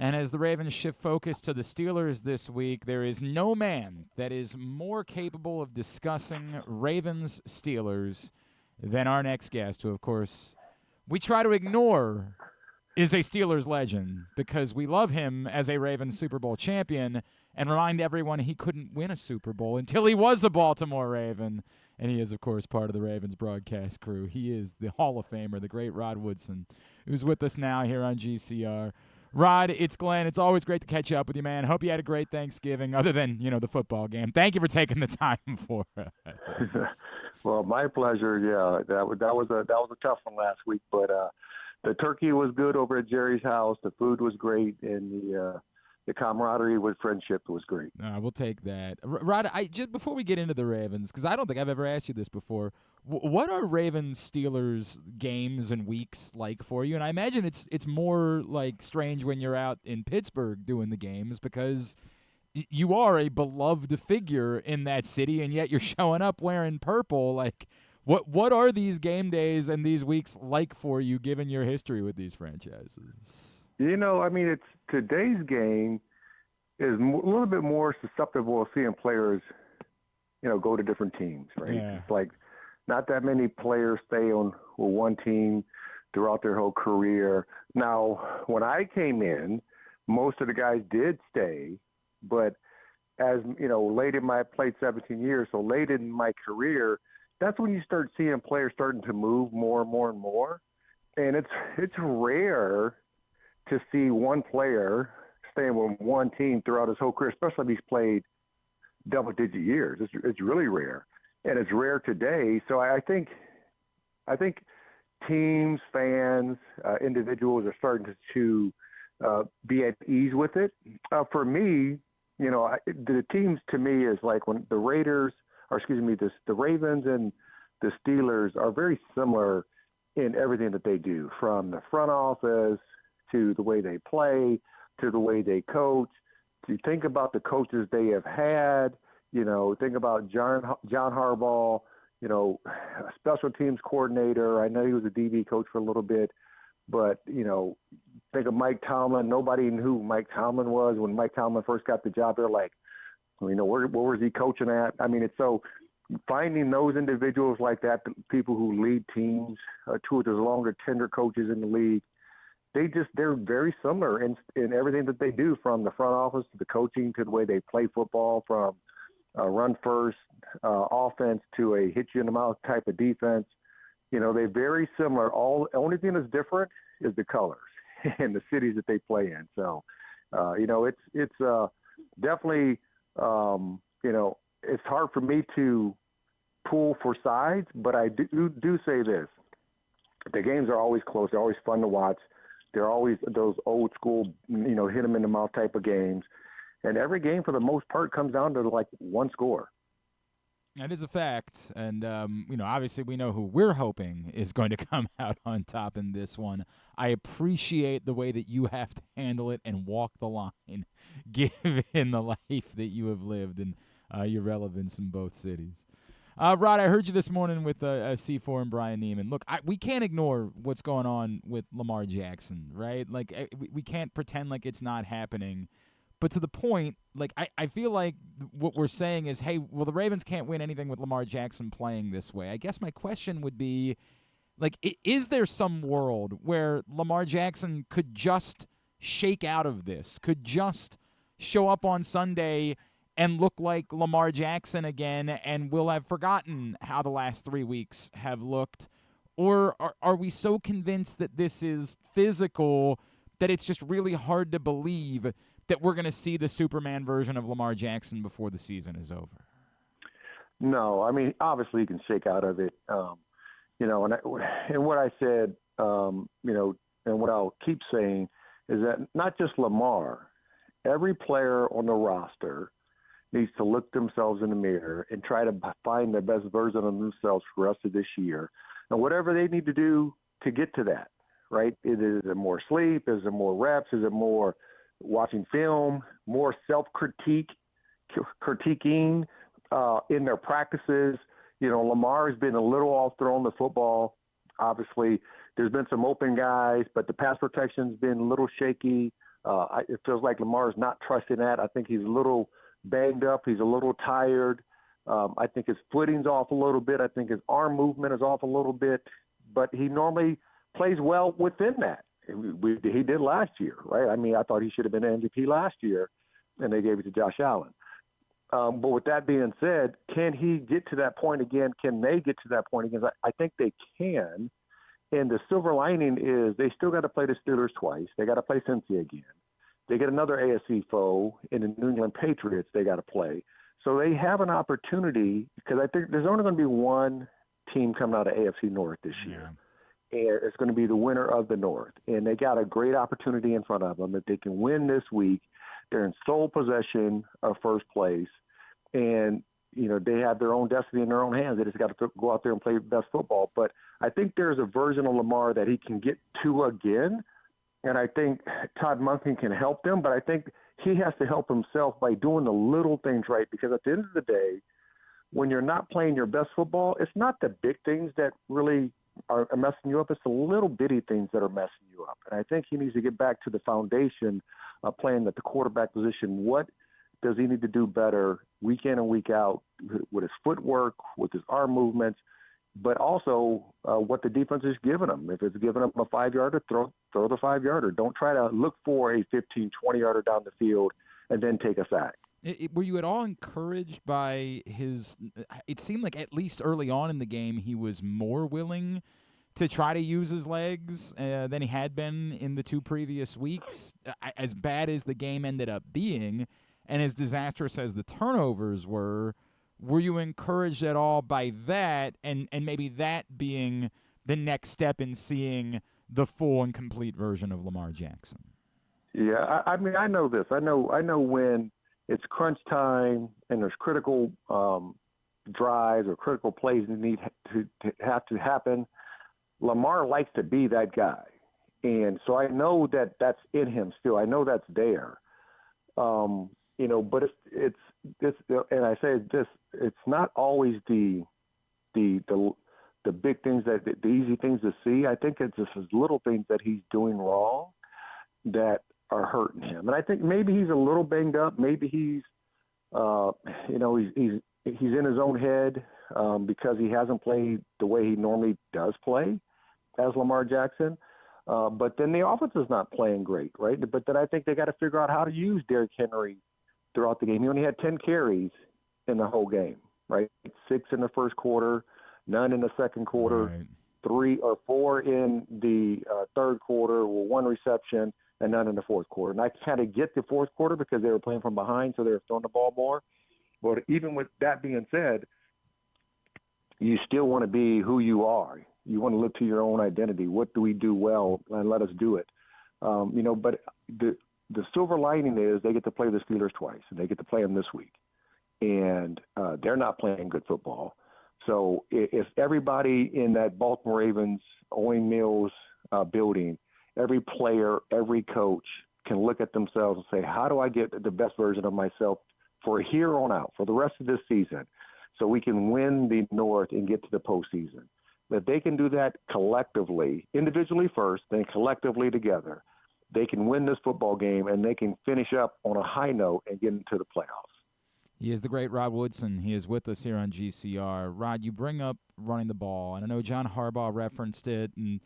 And as the Ravens shift focus to the Steelers this week, there is no man that is more capable of discussing Ravens Steelers than our next guest, who, of course, we try to ignore is a Steelers legend because we love him as a Ravens Super Bowl champion and remind everyone he couldn't win a Super Bowl until he was a Baltimore Raven. And he is, of course, part of the Ravens broadcast crew. He is the Hall of Famer, the great Rod Woodson, who's with us now here on GCR. Rod, it's Glenn. It's always great to catch up with you, man. Hope you had a great Thanksgiving, other than, the football game. Thank you for taking the time for us. Well, my pleasure. Yeah, that was a tough one last week, but the turkey was good over at Jerry's house. The food was great, and the camaraderie with friendship was great. We'll take that. Rod, just before we get into the Ravens, because I don't think I've ever asked you this before, what are Ravens-Steelers games and weeks like for you? And I imagine it's more like strange when you're out in Pittsburgh doing the games because you are a beloved figure in that city, and yet you're showing up wearing purple. Like, what are these game days and these weeks like for you, given your history with these franchises? It's today's game is a little bit more susceptible to seeing players, go to different teams, right? Yeah. It's like not that many players stay on one team throughout their whole career. Now, when I came in, most of the guys did stay, but as, late in my played 17 years, so late in my career, that's when you start seeing players starting to move more and more and more. And it's rare to see one player staying with one team throughout his whole career, especially if he's played double-digit years. It's really rare, and it's rare today. So I think teams, fans, individuals are starting to be at ease with it. For me, the teams to me is like when the Ravens and the Steelers are very similar in everything that they do, from the front office to the way they play, to the way they coach. To think about the coaches they have had, think about John Harbaugh, special teams coordinator. I know he was a DB coach for a little bit, but, think of Mike Tomlin. Nobody knew who Mike Tomlin was when Mike Tomlin first got the job. They're like, where was he coaching at? It's so finding those individuals like that, the people who lead teams, two of the longer tender coaches in the league, they're very similar in everything that they do, from the front office to the coaching to the way they play football, from run first offense to a hit you in the mouth type of defense. They're very similar. Only thing that's different is the colors and the cities that they play in. So, it's definitely, it's hard for me to pull for sides, but I do say this. The games are always close. They're always fun to watch. They're always those old school, hit them in the mouth type of games. And every game, for the most part, comes down to like one score. That is a fact. And, obviously we know who we're hoping is going to come out on top in this one. I appreciate the way that you have to handle it and walk the line, given the life that you have lived and your relevance in both cities. Rod, I heard you this morning with C4 and Brian Neiman. Look, we can't ignore what's going on with Lamar Jackson, right? Like, we can't pretend like it's not happening. But to the point, like, I feel like what we're saying is, hey, well, the Ravens can't win anything with Lamar Jackson playing this way. I guess my question would be, like, is there some world where Lamar Jackson could just shake out of this, could just show up on Sunday and look like Lamar Jackson again, and we'll have forgotten how the last 3 weeks have looked? Or are we so convinced that this is physical that it's just really hard to believe that we're going to see the Superman version of Lamar Jackson before the season is over? No, obviously you can shake out of it. And what I said, and what I'll keep saying is that not just Lamar, every player on the roster needs to look themselves in the mirror and try to find the best version of themselves for the rest of this year. And whatever they need to do to get to that, right? Is it more sleep? Is it more reps? Is it more watching film, more critiquing in their practices? Lamar has been a little off throwing the football. Obviously, there's been some open guys, but the pass protection's been a little shaky. It feels like Lamar's not trusting that. I think he's a little banged up. He's a little tired. I think his footing's off a little bit. I think his arm movement is off a little bit. But he normally plays well within that. He did last year, right? I mean, I thought he should have been MVP last year, and they gave it to Josh Allen. But with that being said, can he get to that point again? Can they get to that point again? I think they can. And the silver lining is they still got to play the Steelers twice. They got to play Cincy again. They get another AFC foe in the New England Patriots they got to play. So they have an opportunity, because I think there's only going to be one team coming out of AFC North this year. And it's going to be the winner of the North. And they got a great opportunity in front of them. If they can win this week, they're in sole possession of first place. And, they have their own destiny in their own hands. They just got to go out there and play best football. But I think there's a version of Lamar that he can get to again. And I think Todd Monken can help them. But I think he has to help himself by doing the little things right. Because at the end of the day, when you're not playing your best football, it's not the big things that really are messing you up. It's the little bitty things that are messing you up. And I think he needs to get back to the foundation of playing at the quarterback position. What does he need to do better week in and week out with his footwork, with his arm movements, but also what the defense is giving him? If it's giving him a 5-yarder, throw the 5-yarder. Don't try to look for a 15, 20-yarder down the field and then take a sack. Were you at all encouraged by his – it seemed like at least early on in the game he was more willing to try to use his legs than he had been in the 2 previous weeks. As bad as the game ended up being and as disastrous as the turnovers were you encouraged at all by that and maybe that being the next step in seeing the full and complete version of Lamar Jackson? Yeah, I mean, I know this. I know when – it's crunch time and there's critical drives or critical plays that need to happen. Lamar likes to be that guy. And so I know that that's in him still. I know that's there. But it's and I say this, it's not always the big things the easy things to see. I think it's just his little things that he's doing wrong that are hurting him. And I think maybe he's a little banged up. Maybe he's in his own head because he hasn't played the way he normally does play as Lamar Jackson. But then the offense is not playing great, right? But then I think they got to figure out how to use Derrick Henry throughout the game. He only had 10 carries in the whole game, right? 6 in the first quarter, none in the second quarter, right. 3 or 4 in the third quarter with 1 reception, and none in the fourth quarter. And I kind of get the fourth quarter because they were playing from behind, so they were throwing the ball more. But even with that being said, you still want to be who you are. You want to look to your own identity. What do we do well, and let us do it. But the silver lining is they get to play the Steelers twice, and they get to play them this week. And they're not playing good football. So if everybody in that Baltimore Ravens, Owen Mills building, every player, every coach can look at themselves and say, how do I get the best version of myself for here on out, for the rest of this season, so we can win the North and get to the postseason? If they can do that collectively, individually first, then collectively together, they can win this football game and they can finish up on a high note and get into the playoffs. He is the great Rod Woodson. He is with us here on GCR. Rod, you bring up running the ball, and I know John Harbaugh referenced it, and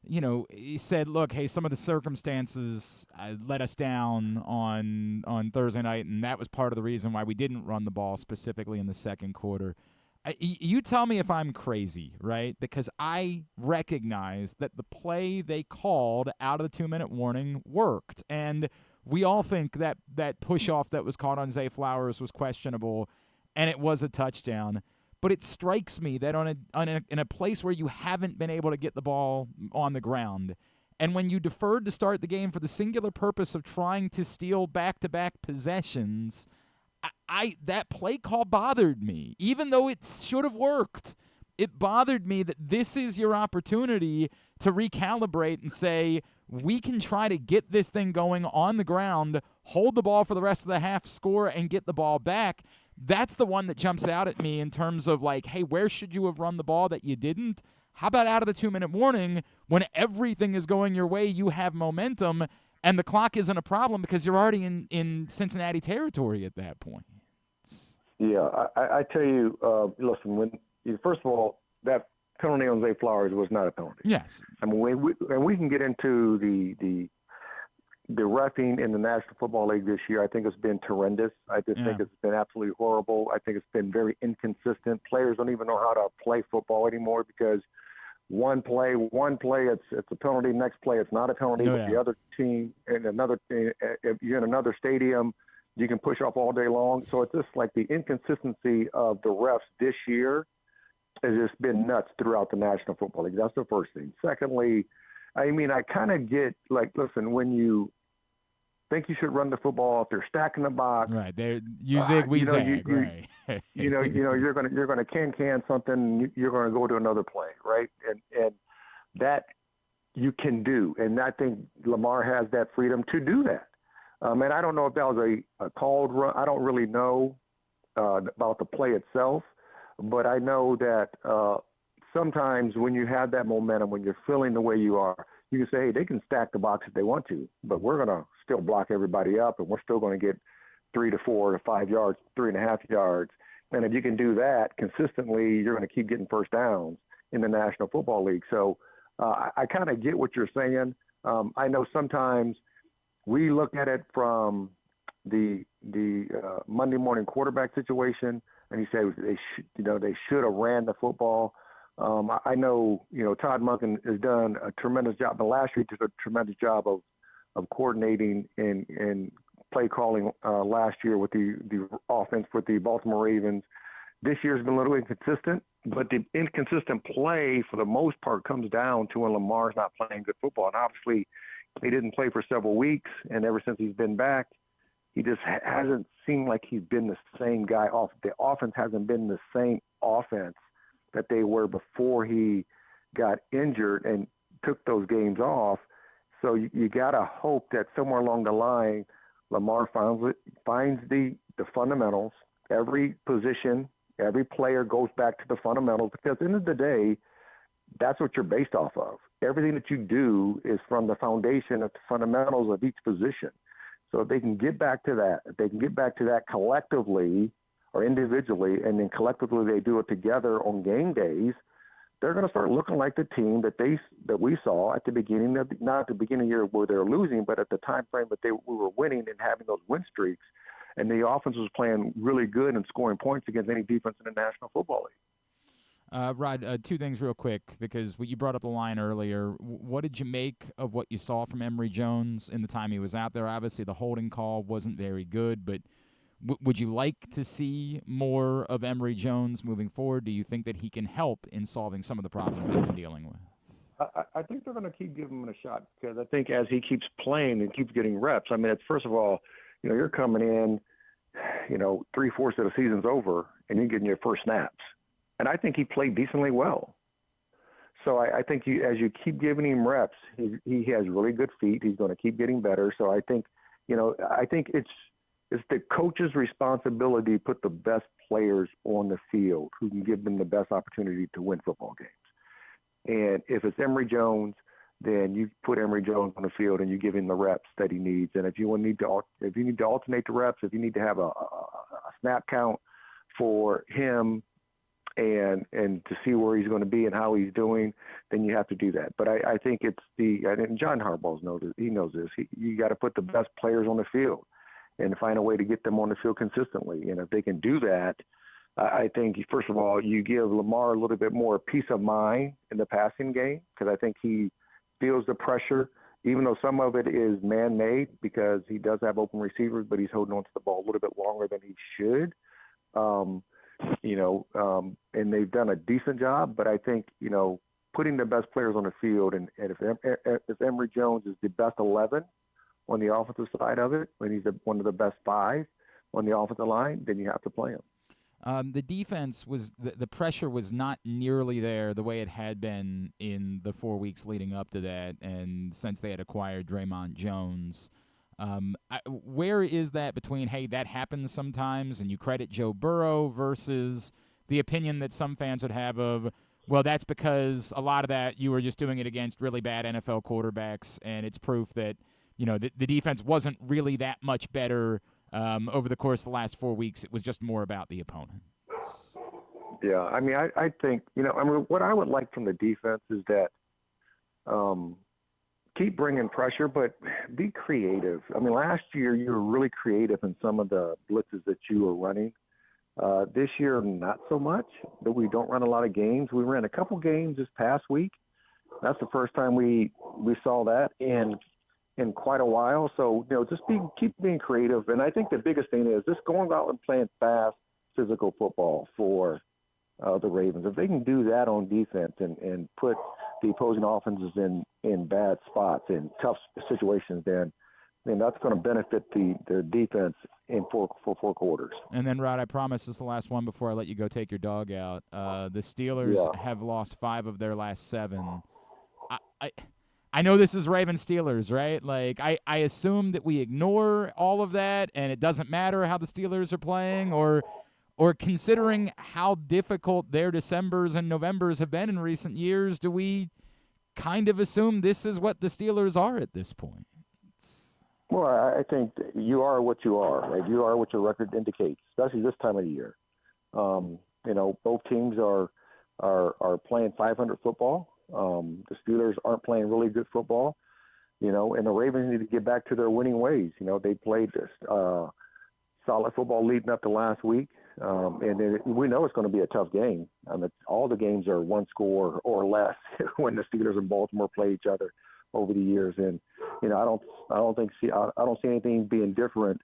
he said, look, hey, some of the circumstances let us down on Thursday night, and that was part of the reason why we didn't run the ball specifically in the second quarter. You tell me if I'm crazy, right? Because I recognize that the play they called out of the 2-minute warning worked, and we all think that push-off that was caught on Zay Flowers was questionable, and it was a touchdown. But it strikes me that in a place where you haven't been able to get the ball on the ground, and when you deferred to start the game for the singular purpose of trying to steal back-to-back possessions, that play call bothered me. Even though it should have worked, it bothered me that this is your opportunity to recalibrate and say, we can try to get this thing going on the ground, hold the ball for the rest of the half, score, and get the ball back. That's the one that jumps out at me in terms of like, hey, where should you have run the ball that you didn't? How about out of the 2-minute warning when everything is going your way, you have momentum, And the clock isn't a problem because you're already in Cincinnati territory at that point. Yeah, I tell you, listen, first of all, that penalty on Zay Flowers was not a penalty. Yes. I mean, we can get into the reffing in the National Football League this year. I think it's been horrendous. I just think it's been absolutely horrible. I think it's been very inconsistent. Players don't even know how to play football anymore because one play it's a penalty. Next play it's not a penalty. No, but the other team and if you're in another stadium, you can push off all day long. So it's just like the inconsistency of the refs this year has just been nuts throughout the National Football League. That's the first thing. Secondly, I mean, I kind of get like, listen, when you think you should run the football, if they're stacking the box, right? You zig, we zag, right? you're gonna can something, you're gonna go to another play, right? And that you can do, and I think Lamar has that freedom to do that. And I don't know if that was a called run. I don't really know about the play itself, but I know that sometimes when you have that momentum, when you're feeling the way you are, you can say, hey, they can stack the box if they want to, but we're going to still block everybody up, and we're still going to get 3 to 4 to 5 yards, 3.5 yards. And if you can do that consistently, you're going to keep getting first downs in the National Football League. So I kind of get what you're saying. I know sometimes we look at it from the Monday morning quarterback situation, and you say they should have ran the football. I know, Todd Monken has done a tremendous job. But last year, he did a tremendous job of coordinating and play calling last year with the offense with the Baltimore Ravens. This year's been a little inconsistent, but the inconsistent play for the most part comes down to when Lamar's not playing good football. And obviously, he didn't play for several weeks, and ever since he's been back, he just hasn't seemed like he's been the same guy. The offense hasn't been the same offense that they were before he got injured and took those games off. So you got to hope that somewhere along the line, Lamar finds the fundamentals. Every position, every player goes back to the fundamentals, because at the end of the day, that's what you're based off of. Everything that you do is from the foundation of the fundamentals of each position. So if they can get back to that, if they can get back to that collectively or individually, and then collectively they do it together on game days, they're going to start looking like the team that we saw at the beginning of not at the beginning of the year where they were losing, but at the time frame that we were winning and having those win streaks, and the offense was playing really good and scoring points against any defense in the National Football League. Rod, two things real quick, because you brought up the line earlier. What did you make of what you saw from Emery Jones in the time he was out there? Obviously, the holding call wasn't very good, but would you like to see more of Emery Jones moving forward? Do you think that he can help in solving some of the problems they've been dealing with? I think they're going to keep giving him a shot, because I think as he keeps playing and keeps getting reps, I mean, it's, first of all, you're coming in, 3/4 of the season's over, and you're getting your first snaps. And I think he played decently well. So I think as you keep giving him reps, he has really good feet. He's going to keep getting better. So I think, I think it's the coach's responsibility to put the best players on the field who can give them the best opportunity to win football games. And if it's Emery Jones, then you put Emery Jones on the field and you give him the reps that he needs. And if you need to alternate the reps, if you need to have a snap count for him and to see where he's going to be and how he's doing, then you have to do that. But I think it's and John Harbaugh knows this. He knows this. You got to put the best players on the field and find a way to get them on the field consistently. And if they can do that, I think, first of all, you give Lamar a little bit more peace of mind in the passing game, because I think he feels the pressure, even though some of it is man-made because he does have open receivers, but he's holding on to the ball a little bit longer than he should. And they've done a decent job, but I think, putting the best players on the field, and if Emery Jones is the best 11 on the offensive side of it, when he's one of the best 5 on the offensive line, then you have to play him. The defense was the pressure was not nearly there the way it had been in the 4 weeks leading up to that, and since they had acquired Draymond Jones. Where is that between, hey, that happens sometimes and you credit Joe Burrow, versus the opinion that some fans would have of, well, that's because a lot of that you were just doing it against really bad NFL quarterbacks, and it's proof that the defense wasn't really that much better over the course of the last 4 weeks. It was just more about the opponent. Yeah, I mean, I think, what I would like from the defense is that keep bringing pressure, but be creative. I mean, last year you were really creative in some of the blitzes that you were running. This year, not so much, but we don't run a lot of games. We ran a couple games this past week. That's the first time we saw that in quite a while. So, just keep being creative. And I think the biggest thing is just going out and playing fast, physical football for the Ravens. If they can do that on defense and put the opposing offenses in bad spots, in tough situations, then that's going to benefit the defense in four quarters. And then, Rod, I promise this is the last one before I let you go take your dog out. The Steelers have lost 5 of their last 7. I know this is Ravens Steelers, right? Like, I assume that we ignore all of that and it doesn't matter how the Steelers are playing, or considering how difficult their Decembers and Novembers have been in recent years, do we kind of assume this is what the Steelers are at this point? Well, I think you are what you are, right? You are what your record indicates, especially this time of the year. Both teams are playing 500 football. The Steelers aren't playing really good football, and the Ravens need to get back to their winning ways. They played this solid football leading up to last week, and we know it's going to be a tough game. All the games are one score or less when the Steelers and Baltimore play each other over the years, and I don't see anything being different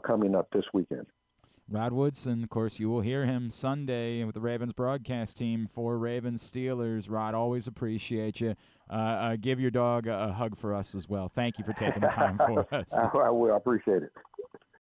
coming up this weekend. Rod Woodson, of course, you will hear him Sunday with the Ravens broadcast team for Ravens Steelers. Rod, always appreciate you. Give your dog a hug for us as well. Thank you for taking the time for us. I will. I appreciate it.